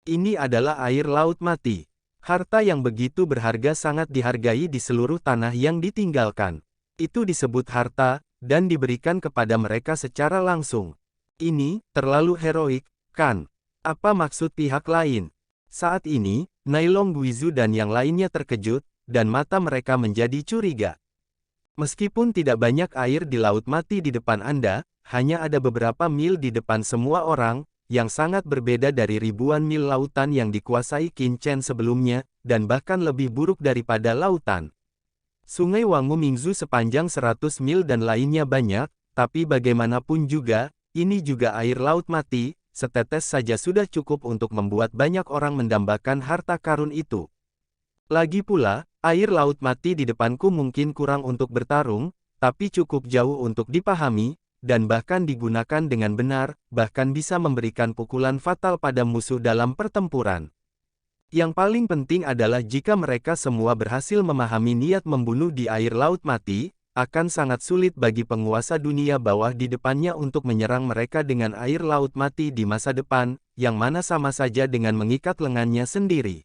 Ini adalah air laut mati. Harta yang begitu berharga sangat dihargai di seluruh tanah yang ditinggalkan. Itu disebut harta, dan diberikan kepada mereka secara langsung. Ini terlalu heroik, kan? Apa maksud pihak lain? Saat ini, Nailong Guizu dan yang lainnya terkejut, dan mata mereka menjadi curiga. Meskipun tidak banyak air di laut mati di depan Anda, hanya ada beberapa mil di depan semua orang, yang sangat berbeda dari ribuan mil lautan yang dikuasai Qin Chen sebelumnya, dan bahkan lebih buruk daripada lautan. Sungai Wangu Mingzu sepanjang 100 mil dan lainnya banyak, tapi bagaimanapun juga, ini juga air laut mati, setetes saja sudah cukup untuk membuat banyak orang mendambakan harta karun itu. Lagi pula, air laut mati di depanku mungkin kurang untuk bertarung, tapi cukup jauh untuk dipahami, dan bahkan digunakan dengan benar, bahkan bisa memberikan pukulan fatal pada musuh dalam pertempuran. Yang paling penting adalah jika mereka semua berhasil memahami niat membunuh di air laut mati, akan sangat sulit bagi penguasa dunia bawah di depannya untuk menyerang mereka dengan air laut mati di masa depan, yang mana sama saja dengan mengikat lengannya sendiri.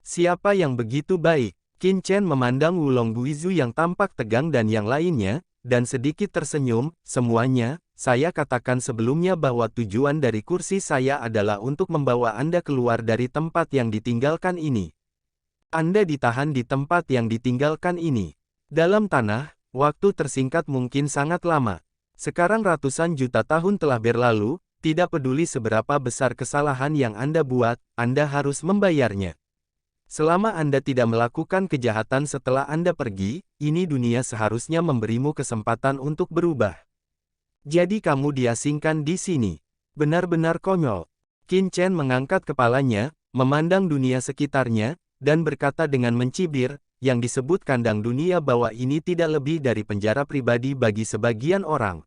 Siapa yang begitu baik? Qin Chen memandang Wulong Guizu yang tampak tegang dan yang lainnya, dan sedikit tersenyum. Semuanya, saya katakan sebelumnya bahwa tujuan dari kursi saya adalah untuk membawa Anda keluar dari tempat yang ditinggalkan ini. Anda ditahan di tempat yang ditinggalkan ini. Dalam tanah, waktu tersingkat mungkin sangat lama. Sekarang ratusan juta tahun telah berlalu, tidak peduli seberapa besar kesalahan yang Anda buat, Anda harus membayarnya. Selama Anda tidak melakukan kejahatan setelah Anda pergi, ini dunia seharusnya memberimu kesempatan untuk berubah. Jadi kamu diasingkan di sini. Benar-benar konyol. Qin Chen mengangkat kepalanya, memandang dunia sekitarnya, dan berkata dengan mencibir, yang disebut kandang dunia bawah ini tidak lebih dari penjara pribadi bagi sebagian orang.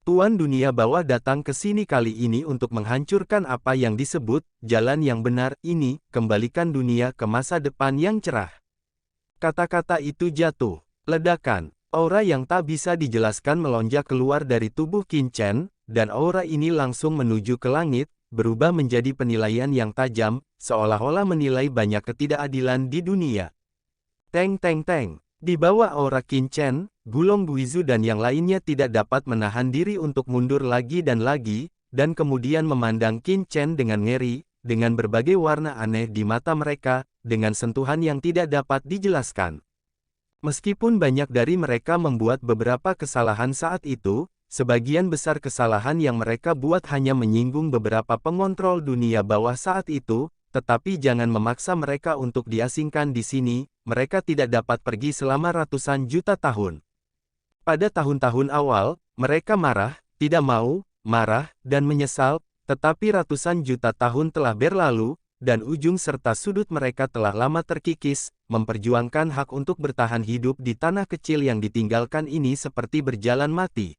Tuan dunia bawah datang ke sini kali ini untuk menghancurkan apa yang disebut jalan yang benar ini, kembalikan dunia ke masa depan yang cerah. Kata-kata itu jatuh. Ledakan. Aura yang tak bisa dijelaskan melonjak keluar dari tubuh Qin Chen, dan aura ini langsung menuju ke langit, berubah menjadi penilaian yang tajam, seolah-olah menilai banyak ketidakadilan di dunia. Teng teng teng. Di bawah aura Qin Chen, Wulong Guizu dan yang lainnya tidak dapat menahan diri untuk mundur lagi, dan kemudian memandang Qin Chen dengan ngeri, dengan berbagai warna aneh di mata mereka, dengan sentuhan yang tidak dapat dijelaskan. Meskipun banyak dari mereka membuat beberapa kesalahan saat itu, sebagian besar kesalahan yang mereka buat hanya menyinggung beberapa pengontrol dunia bawah saat itu, tetapi jangan memaksa mereka untuk diasingkan di sini, mereka tidak dapat pergi selama ratusan juta tahun. Pada tahun-tahun awal, mereka marah, tidak mau, marah, dan menyesal, tetapi ratusan juta tahun telah berlalu, dan ujung serta sudut mereka telah lama terkikis, memperjuangkan hak untuk bertahan hidup di tanah kecil yang ditinggalkan ini seperti berjalan mati.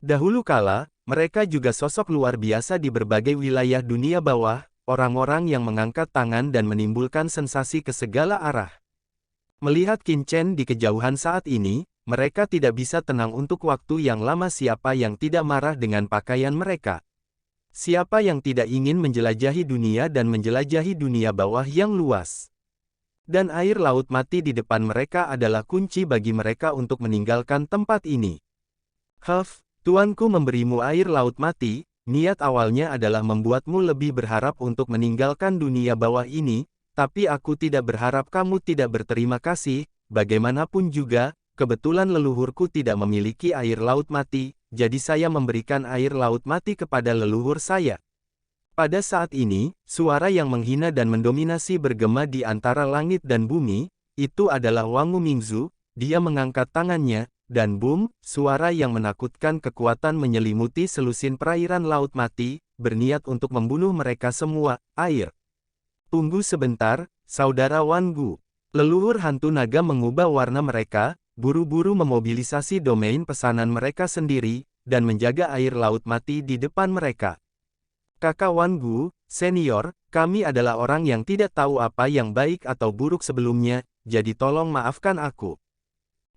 Dahulu kala, mereka juga sosok luar biasa di berbagai wilayah dunia bawah, orang-orang yang mengangkat tangan dan menimbulkan sensasi ke segala arah. Melihat Qin Chen di kejauhan saat ini, mereka tidak bisa tenang untuk waktu yang lama. Siapa yang tidak marah dengan pakaian mereka? Siapa yang tidak ingin menjelajahi dunia dan menjelajahi dunia bawah yang luas? Dan air laut mati di depan mereka adalah kunci bagi mereka untuk meninggalkan tempat ini. Tuanku memberimu air laut mati, niat awalnya adalah membuatmu lebih berharap untuk meninggalkan dunia bawah ini, tapi aku tidak berharap kamu tidak berterima kasih. Bagaimanapun juga, kebetulan leluhurku tidak memiliki air laut mati, jadi saya memberikan air laut mati kepada leluhur saya. Pada saat ini, suara yang menghina dan mendominasi bergema di antara langit dan bumi. Itu adalah Wangu Mingzu. Dia mengangkat tangannya, dan boom, suara yang menakutkan kekuatan menyelimuti selusin perairan laut mati, berniat untuk membunuh mereka semua. Air. Tunggu sebentar, saudara Wangu. Leluhur hantu naga mengubah warna mereka, buru-buru memobilisasi domain pesanan mereka sendiri, dan menjaga air laut mati di depan mereka. Kakak Wangu, senior, kami adalah orang yang tidak tahu apa yang baik atau buruk sebelumnya, jadi tolong maafkan aku.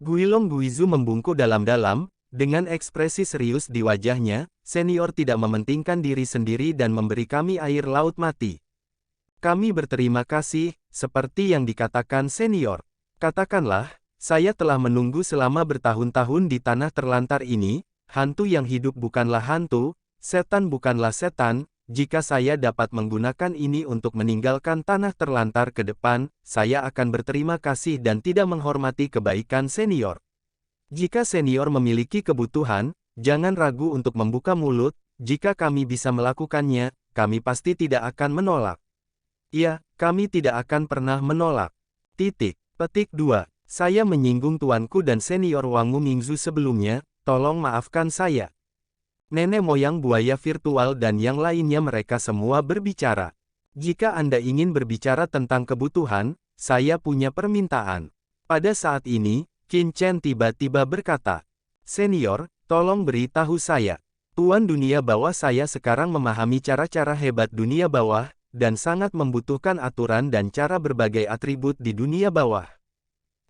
Guilong Guizu membungkuk dalam-dalam, dengan ekspresi serius di wajahnya. Senior tidak mementingkan diri sendiri dan memberi kami air laut mati. Kami berterima kasih, seperti yang dikatakan senior. Katakanlah, saya telah menunggu selama bertahun-tahun di tanah terlantar ini, hantu yang hidup bukanlah hantu, setan bukanlah setan, jika saya dapat menggunakan ini untuk meninggalkan tanah terlantar ke depan, saya akan berterima kasih dan tidak menghormati kebaikan senior. Jika senior memiliki kebutuhan, jangan ragu untuk membuka mulut, jika kami bisa melakukannya, kami pasti tidak akan menolak. Ya, kami tidak akan pernah menolak. Petik 2. Saya menyinggung tuanku dan senior Wangu Mingzu sebelumnya, tolong maafkan saya. Nenek moyang buaya virtual dan yang lainnya mereka semua berbicara. Jika Anda ingin berbicara tentang kebutuhan, saya punya permintaan. Pada saat ini, Qin Chen tiba-tiba berkata, "Senior, tolong beritahu saya. Tuan dunia bawah saya sekarang memahami cara-cara hebat dunia bawah, dan sangat membutuhkan aturan dan cara berbagai atribut di dunia bawah.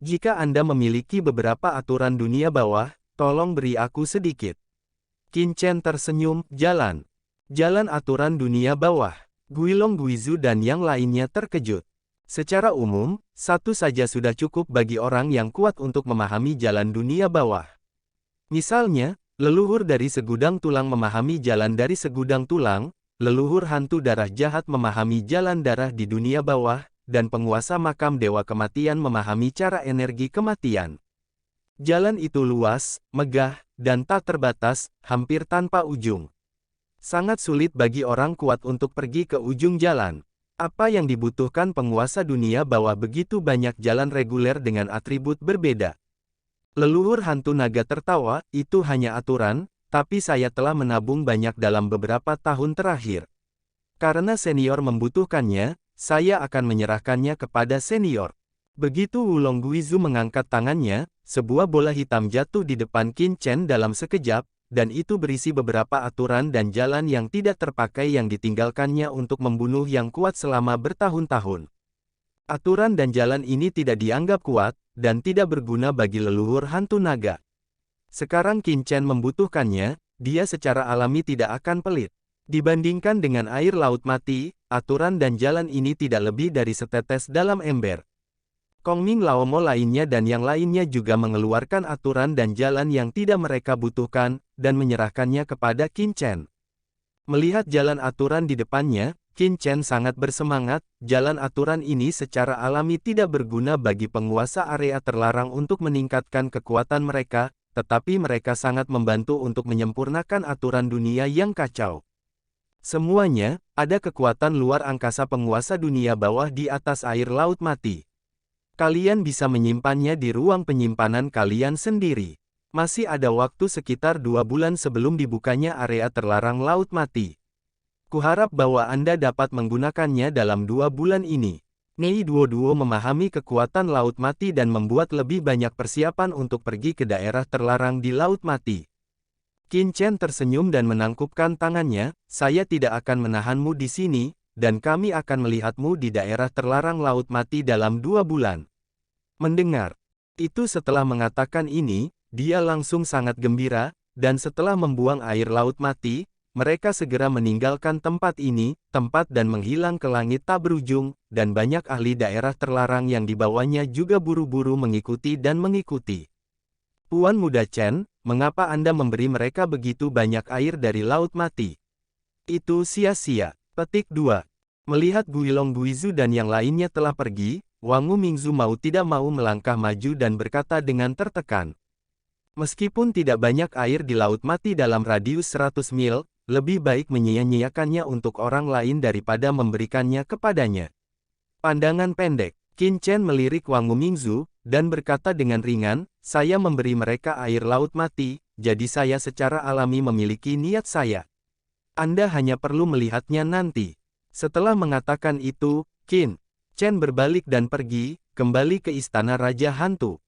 Jika Anda memiliki beberapa aturan dunia bawah, tolong beri aku sedikit." Qin Chen tersenyum, jalan aturan dunia bawah. Guilong Guizu dan yang lainnya terkejut. Secara umum, satu saja sudah cukup bagi orang yang kuat untuk memahami jalan dunia bawah. Misalnya, leluhur dari segudang tulang memahami jalan dari segudang tulang, leluhur hantu darah jahat memahami jalan darah di dunia bawah, dan penguasa makam dewa kematian memahami cara energi kematian. Jalan itu luas, megah, dan tak terbatas, hampir tanpa ujung. Sangat sulit bagi orang kuat untuk pergi ke ujung jalan. Apa yang dibutuhkan penguasa dunia bawah begitu banyak jalan reguler dengan atribut berbeda. Leluhur hantu naga tertawa, itu hanya aturan, tapi saya telah menabung banyak dalam beberapa tahun terakhir. Karena senior membutuhkannya, saya akan menyerahkannya kepada senior. Begitu Wulong Guizu mengangkat tangannya, sebuah bola hitam jatuh di depan Qin Chen dalam sekejap, dan itu berisi beberapa aturan dan jalan yang tidak terpakai yang ditinggalkannya untuk membunuh yang kuat selama bertahun-tahun. Aturan dan jalan ini tidak dianggap kuat, dan tidak berguna bagi leluhur hantu naga. Sekarang Qin Chen membutuhkannya, dia secara alami tidak akan pelit. Dibandingkan dengan air laut mati, aturan dan jalan ini tidak lebih dari setetes dalam ember. Kongming Laomo lainnya dan yang lainnya juga mengeluarkan aturan dan jalan yang tidak mereka butuhkan, dan menyerahkannya kepada Qin Chen. Melihat jalan aturan di depannya, Qin Chen sangat bersemangat. Jalan aturan ini secara alami tidak berguna bagi penguasa area terlarang untuk meningkatkan kekuatan mereka, tetapi mereka sangat membantu untuk menyempurnakan aturan dunia yang kacau. Semuanya, ada kekuatan luar angkasa penguasa dunia bawah di atas air laut mati. Kalian bisa menyimpannya di ruang penyimpanan kalian sendiri. Masih ada waktu sekitar 2 bulan sebelum dibukanya area terlarang laut mati. Kuharap bahwa Anda dapat menggunakannya dalam 2 bulan ini. Nei Duo memahami kekuatan laut mati dan membuat lebih banyak persiapan untuk pergi ke daerah terlarang di laut mati. Qin Chen tersenyum dan menangkupkan tangannya, "Saya tidak akan menahanmu di sini, dan kami akan melihatmu di daerah terlarang laut mati dalam 2 bulan. Mendengar itu setelah mengatakan ini, dia langsung sangat gembira, dan setelah membuang air laut mati, mereka segera meninggalkan tempat ini, dan menghilang ke langit tak berujung, dan banyak ahli daerah terlarang yang dibawanya juga buru-buru mengikuti dan mengikuti. Tuan Muda Chen, mengapa Anda memberi mereka begitu banyak air dari laut mati? Itu sia-sia. Petik 2. Melihat Guilong Guizu dan yang lainnya telah pergi, Wangu Mingzu mau tidak mau melangkah maju dan berkata dengan tertekan. Meskipun tidak banyak air di laut mati dalam radius 100 mil, lebih baik menyia-nyiakannya untuk orang lain daripada memberikannya kepadanya. Pandangan pendek, Qin Chen melirik Wangu Mingzu, dan berkata dengan ringan, "Saya memberi mereka air laut mati, jadi saya secara alami memiliki niat saya. Anda hanya perlu melihatnya nanti." Setelah mengatakan itu, Qin Chen berbalik dan pergi, kembali ke istana Raja Hantu.